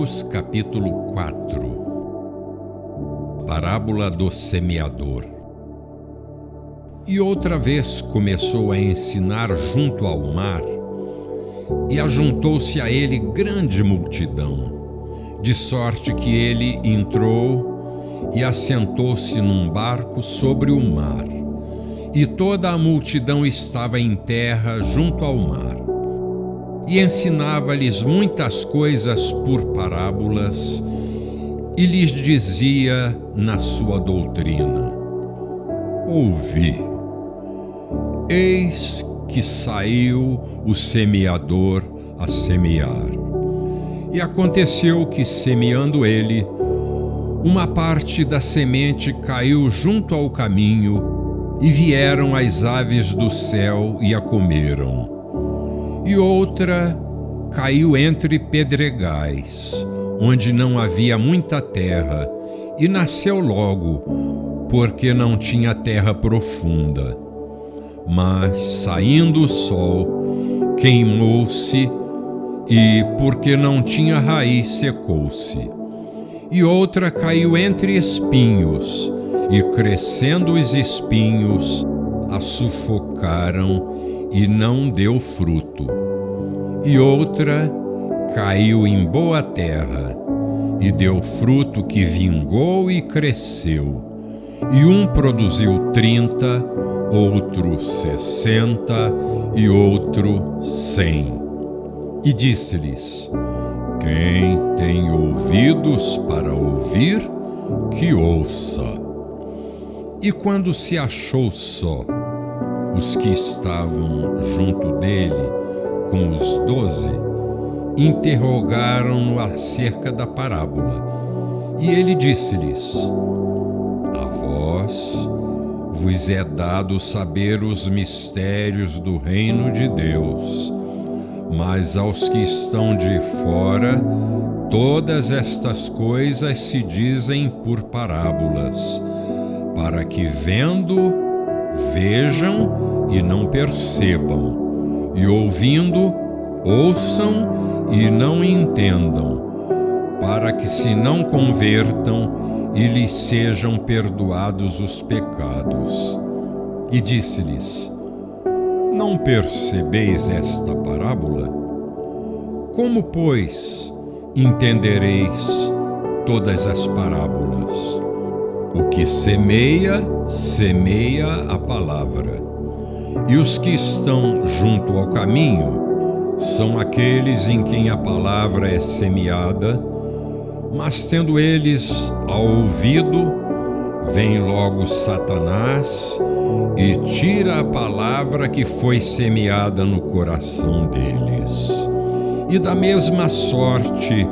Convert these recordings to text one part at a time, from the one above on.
Marcos capítulo 4. Parábola do semeador. E outra vez começou a ensinar junto ao mar, e ajuntou-se a ele grande multidão, de sorte que ele entrou e assentou-se num barco sobre o mar, e toda a multidão estava em terra junto ao mar. E ensinava-lhes muitas coisas por parábolas, e lhes dizia na sua doutrina: Ouvi, eis que saiu o semeador a semear. E aconteceu que, semeando ele, uma parte da semente caiu junto ao caminho, e vieram as aves do céu e a comeram. E outra caiu entre pedregais, onde não havia muita terra, e nasceu logo, porque não tinha terra profunda. Mas, saindo o sol, queimou-se, e, porque não tinha raiz, secou-se. E outra caiu entre espinhos, e, crescendo os espinhos, a sufocaram, e não deu fruto. E outra caiu em boa terra, e deu fruto que vingou e cresceu. E um produziu 30, outro 60, e outro 100. E disse-lhes: Quem tem ouvidos para ouvir, que ouça. E quando se achou só, os que estavam junto dele, com os 12, interrogaram-no acerca da parábola. E ele disse-lhes: A vós vos é dado saber os mistérios do reino de Deus, mas aos que estão de fora, todas estas coisas se dizem por parábolas, para que, vendo, vejam e não percebam, e ouvindo, ouçam e não entendam, para que se não convertam e lhes sejam perdoados os pecados. E disse-lhes: Não percebeis esta parábola? Como, pois, entendereis todas as parábolas? O que semeia, semeia a palavra. E os que estão junto ao caminho são aqueles em quem a palavra é semeada, mas tendo eles ao ouvido, vem logo Satanás e tira a palavra que foi semeada no coração deles. E da mesma sorte,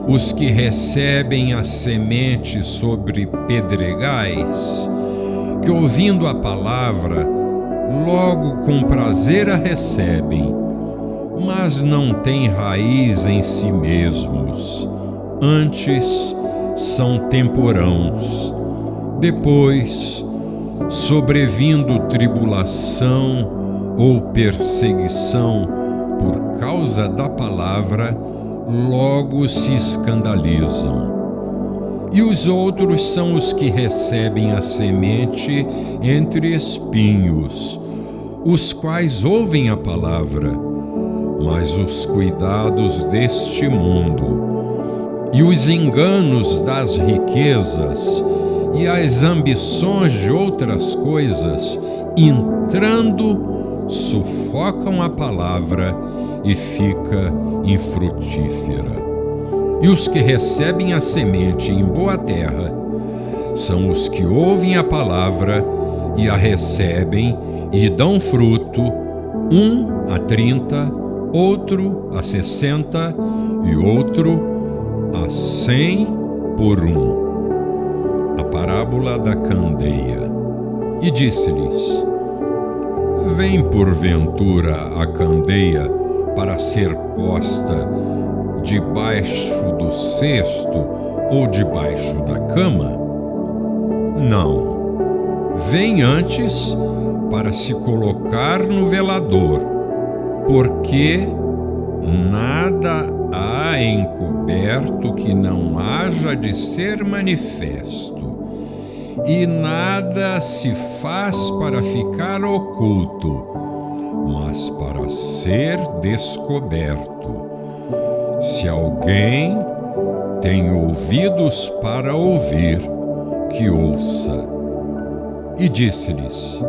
os que recebem a semente sobre pedregais, que ouvindo a palavra, logo com prazer a recebem, mas não têm raiz em si mesmos, antes são temporãos. Depois, sobrevindo tribulação ou perseguição por causa da palavra, logo se escandalizam. E os outros são os que recebem a semente entre espinhos, os quais ouvem a palavra, mas os cuidados deste mundo, e os enganos das riquezas, e as ambições de outras coisas, entrando, sufocam a palavra e fica infrutífera. E os que recebem a semente em boa terra são os que ouvem a palavra e a recebem e dão fruto, um a 30, outro a 60 e outro a 100 por um. A parábola da candeia. E disse-lhes: Vem porventura a candeia para ser posta debaixo do cesto ou debaixo da cama? Não. Vem antes para se colocar no velador, porque nada há encoberto que não haja de ser manifesto, e nada se faz para ficar oculto, mas para ser descoberto. Se alguém tem ouvidos para ouvir, que ouça. E disse-lhes: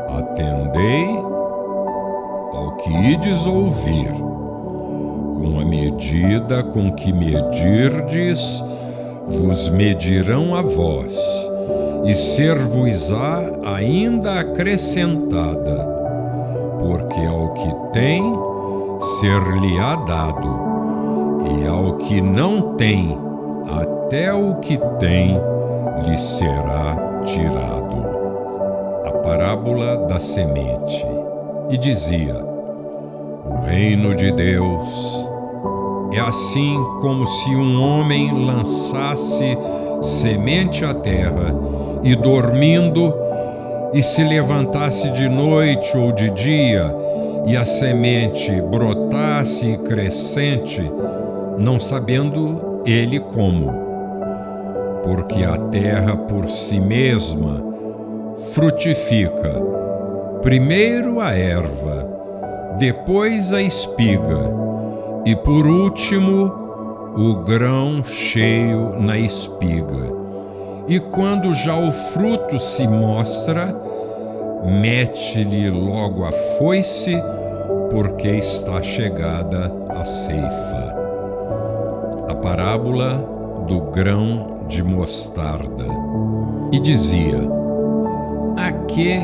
Atendei ao que ides ouvir. Com a medida com que medirdes, vos medirão a vós, e ser-vos-á ainda acrescentada, porque ao que tem, ser-lhe-á dado, e ao que não tem, até o que tem lhe será tirado. A parábola da semente. E dizia: O reino de Deus é assim como se um homem lançasse semente à terra e, dormindo, e se levantasse de noite ou de dia, e a semente brotasse e crescente, não sabendo ele como. Porque a terra por si mesma frutifica, primeiro a erva, depois a espiga, e por último o grão cheio na espiga. E quando já o fruto se mostra, mete-lhe logo a foice, porque está chegada a ceifa. A parábola do grão de mostarda. E dizia: A que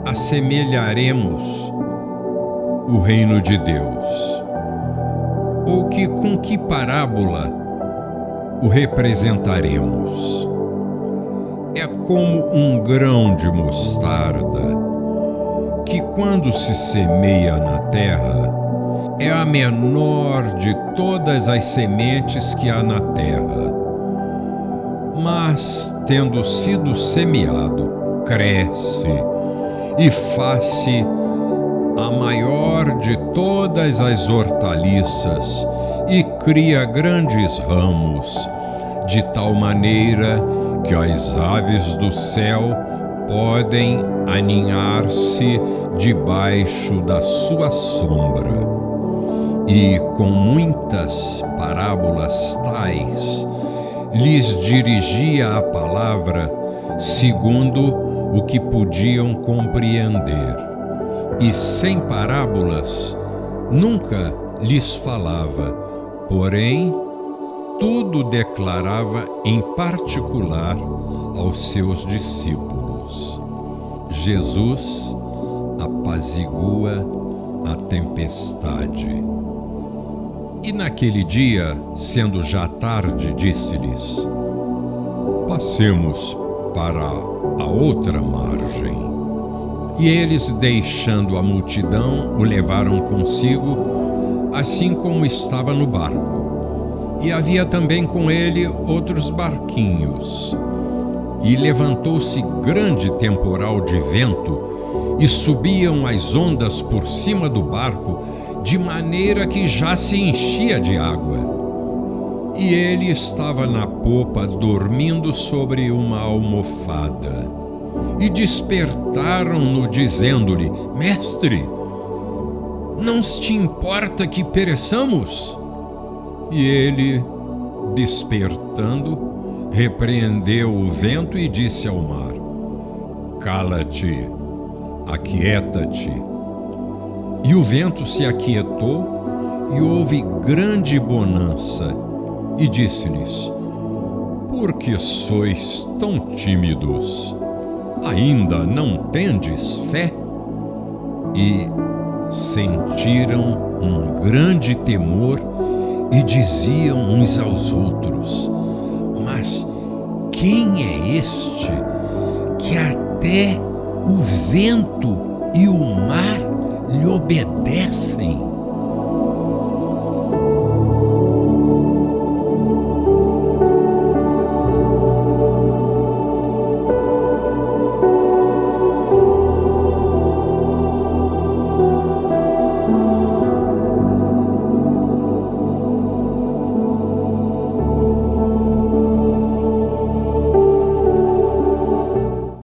assemelharemos o reino de Deus? Ou com que parábola o representaremos? É como um grão de mostarda, que quando se semeia na terra, é a menor de todas as sementes que há na terra. Mas, tendo sido semeado, cresce e faz-se a maior de todas as hortaliças e cria grandes ramos, de tal maneira que as aves do céu podem aninhar-se debaixo da sua sombra. E com muitas parábolas tais, lhes dirigia a palavra segundo o que podiam compreender. E sem parábolas nunca lhes falava, porém tudo declarava em particular aos seus discípulos. Jesus apazigua a tempestade. E naquele dia, sendo já tarde, disse-lhes: Passemos para a outra margem. E eles, deixando a multidão, o levaram consigo, assim como estava no barco. E havia também com ele outros barquinhos. E levantou-se grande temporal de vento, e subiam as ondas por cima do barco, de maneira que já se enchia de água. E ele estava na popa, dormindo sobre uma almofada. E despertaram-no, dizendo-lhe: Mestre, não te importa que pereçamos? E ele, despertando, repreendeu o vento e disse ao mar: Cala-te, aquieta-te. E o vento se aquietou, e houve grande bonança. E disse-lhes: Por que sois tão tímidos? Ainda não tendes fé? E sentiram um grande temor e diziam uns aos outros: Mas quem é este que até o vento e o mar lhe obedecem?